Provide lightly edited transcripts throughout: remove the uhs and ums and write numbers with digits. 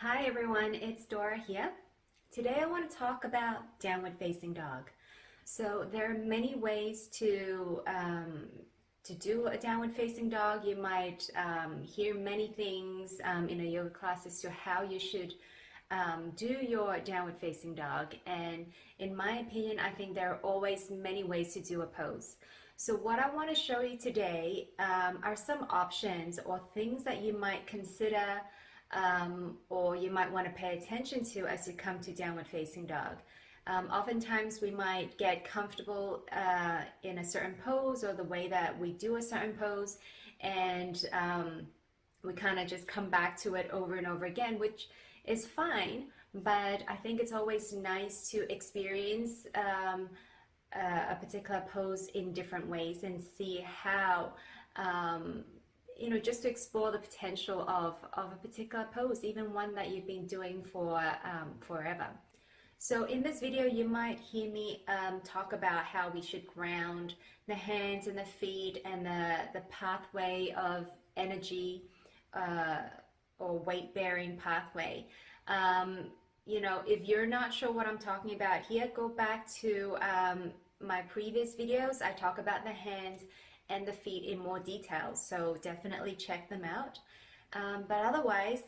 Hi everyone, it's Dora here. Today I want to talk about downward facing dog. So there are many ways to do a downward facing dog. You might hear many things in a yoga class as to how you should do your downward facing dog. And in my opinion, I think there are always many ways to do a pose. So what I want to show you today are some options or things that you might consider or you might want to pay attention to as you come to downward facing dog. Oftentimes we might get comfortable in a certain pose or the way that we do a certain pose, and we kind of just come back to it over and over again, which is fine, but I think it's always nice to experience a particular pose in different ways and see how just to explore the potential of a particular pose, even one that you've been doing for forever. So in this video, you might hear me talk about how we should ground the hands and the feet and the pathway of energy or weight-bearing pathway. If you're not sure what I'm talking about here, go back to my previous videos. I talk about the hands and the feet in more detail, so definitely check them out. But otherwise,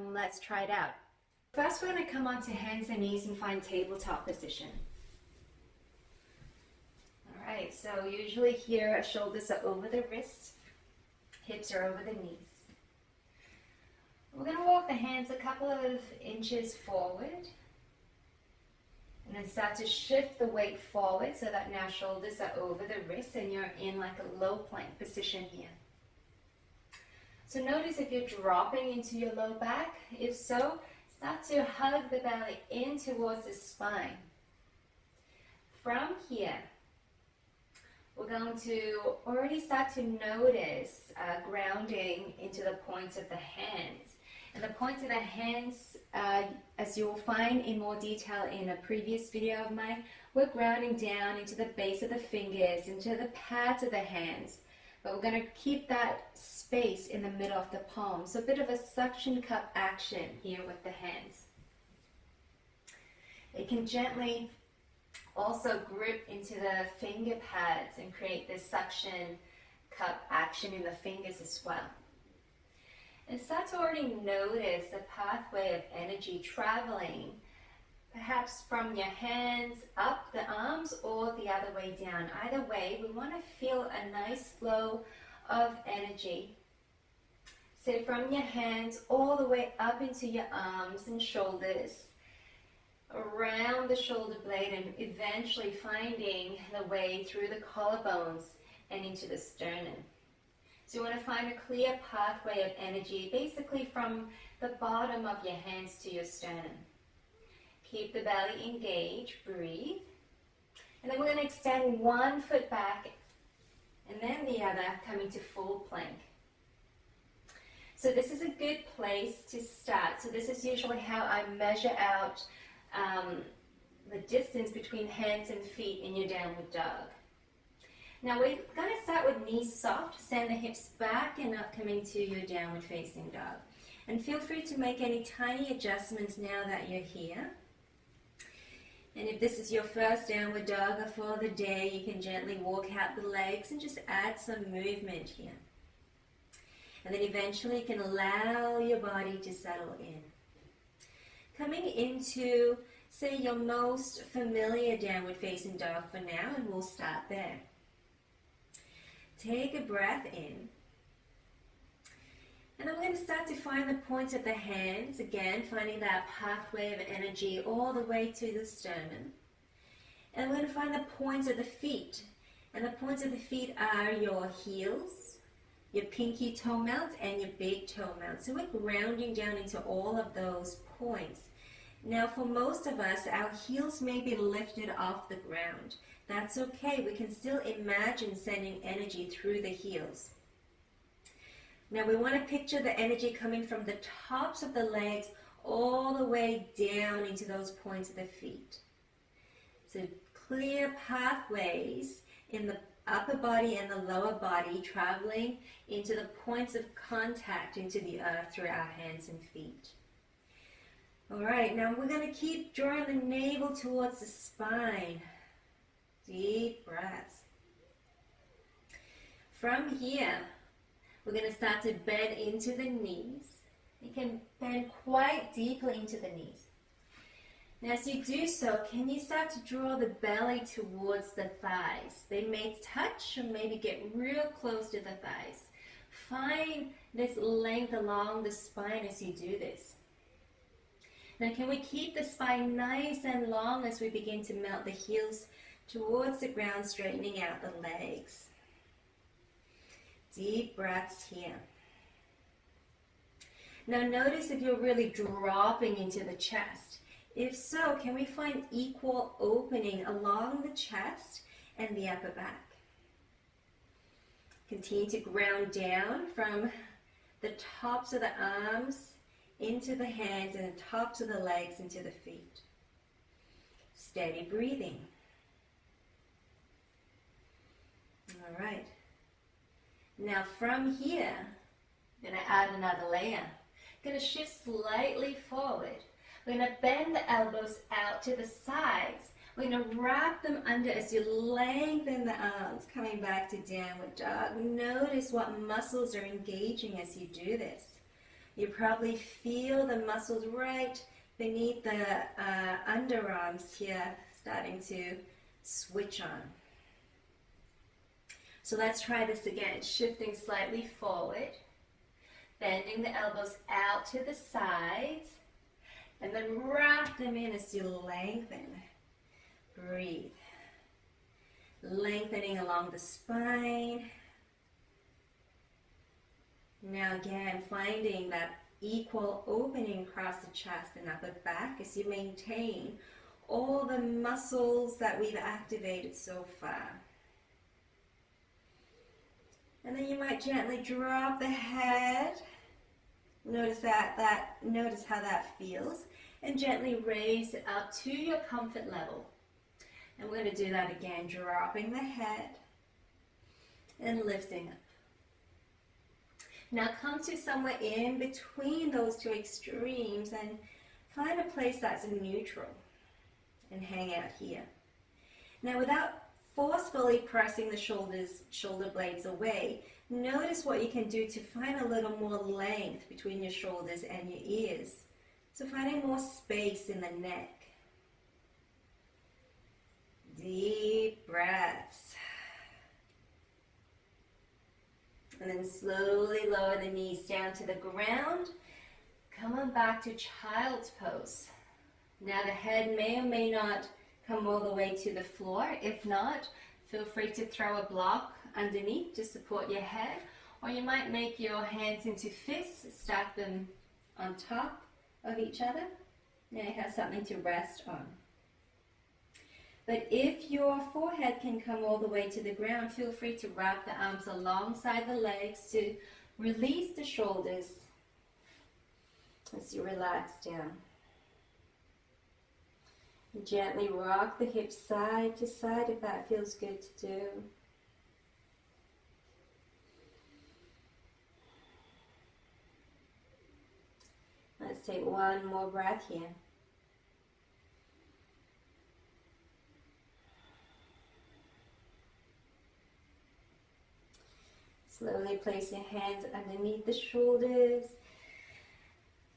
let's try it out. First, we're going to come onto hands and knees and find tabletop position. All right, so usually here our shoulders are over the wrists, hips are over the knees. We're going to walk the hands a couple of inches forward and then start to shift the weight forward so that now shoulders are over the wrists and you're in like a low plank position here. So notice if you're dropping into your low back. If so, start to hug the belly in towards the spine. From here, we're going to already start to notice grounding into the points of the hands. And the points of the hands, as you will find in more detail in a previous video of mine, we're grounding down into the base of the fingers, into the pads of the hands. But we're going to keep that space in the middle of the palm. So a bit of a suction cup action here with the hands. It can gently also grip into the finger pads and create this suction cup action in the fingers as well. And start to already notice the pathway of energy traveling, perhaps from your hands up the arms or the other way down. Either way, we want to feel a nice flow of energy. So from your hands all the way up into your arms and shoulders, around the shoulder blade, and eventually finding the way through the collarbones and into the sternum. So you want to find a clear pathway of energy, basically from the bottom of your hands to your sternum. Keep the belly engaged, breathe. And then we're going to extend one foot back and then the other, coming to full plank. So this is a good place to start. So this is usually how I measure out the distance between hands and feet in your downward dog. Now we're going to start with knees soft, send the hips back and up, coming to your downward facing dog. And feel free to make any tiny adjustments now that you're here. And if this is your first downward dog for the day, you can gently walk out the legs and just add some movement here. And then eventually you can allow your body to settle in. Coming into, say, your most familiar downward facing dog for now, and we'll start there. Take a breath in. And then we're going to start to find the points of the hands, again, finding that pathway of energy all the way to the sternum. And we're going to find the points of the feet. And the points of the feet are your heels, your pinky toe mounts, and your big toe mounts. So we're grounding down into all of those points. Now for most of us, our heels may be lifted off the ground. That's okay. We can still imagine sending energy through the heels. Now we want to picture the energy coming from the tops of the legs all the way down into those points of the feet. So clear pathways in the upper body and the lower body traveling into the points of contact into the earth through our hands and feet. All right, now we're going to keep drawing the navel towards the spine. Deep breaths. From here, we're going to start to bend into the knees. You can bend quite deeply into the knees. Now, as you do so, can you start to draw the belly towards the thighs? They may touch or maybe get real close to the thighs. Find this length along the spine as you do this. Now, can we keep the spine nice and long as we begin to melt the heels towards the ground, straightening out the legs? Deep breaths here. Now, notice if you're really dropping into the chest. If so, can we find equal opening along the chest and the upper back? Continue to ground down from the tops of the arms into the hands and the tops of the legs into the feet. Steady breathing. All right. Now from here, I'm going to add another layer. I'm going to shift slightly forward. We're going to bend the elbows out to the sides. We're going to wrap them under as you lengthen the arms, coming back to downward dog. Notice what muscles are engaging as you do this. You probably feel the muscles right beneath the underarms here starting to switch on. So let's try this again. Shifting slightly forward, bending the elbows out to the sides, and then wrap them in as you lengthen. Breathe. Lengthening along the spine. Now again, finding that equal opening across the chest and upper back as you maintain all the muscles that we've activated so far. And then you might gently drop the head. Notice notice how that feels. And gently raise it up to your comfort level. And we're going to do that again, dropping the head and lifting up. Now come to somewhere in between those two extremes and find a place that's neutral and hang out here. Now without forcefully pressing the shoulder blades away, notice what you can do to find a little more length between your shoulders and your ears. So finding more space in the neck. Deep breaths. And then slowly lower the knees down to the ground. Come on back to child's pose. Now the head may or may not come all the way to the floor. If not, feel free to throw a block underneath to support your head. Or you might make your hands into fists, stack them on top of each other. Now you have something to rest on. But if your forehead can come all the way to the ground, feel free to wrap the arms alongside the legs to release the shoulders as you relax down. Gently rock the hips side to side if that feels good to do. Let's take one more breath here. Slowly place your hands underneath the shoulders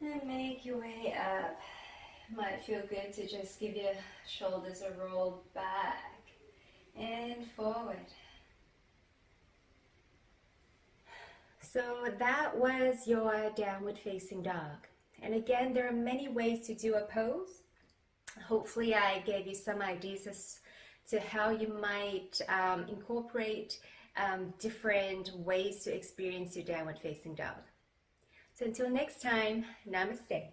and make your way up. Might feel good to just give your shoulders a roll back and forward. So that was your downward facing dog. And again, there are many ways to do a pose. Hopefully I gave you some ideas as to how you might incorporate different ways to experience your downward facing dog. So until next time, namaste.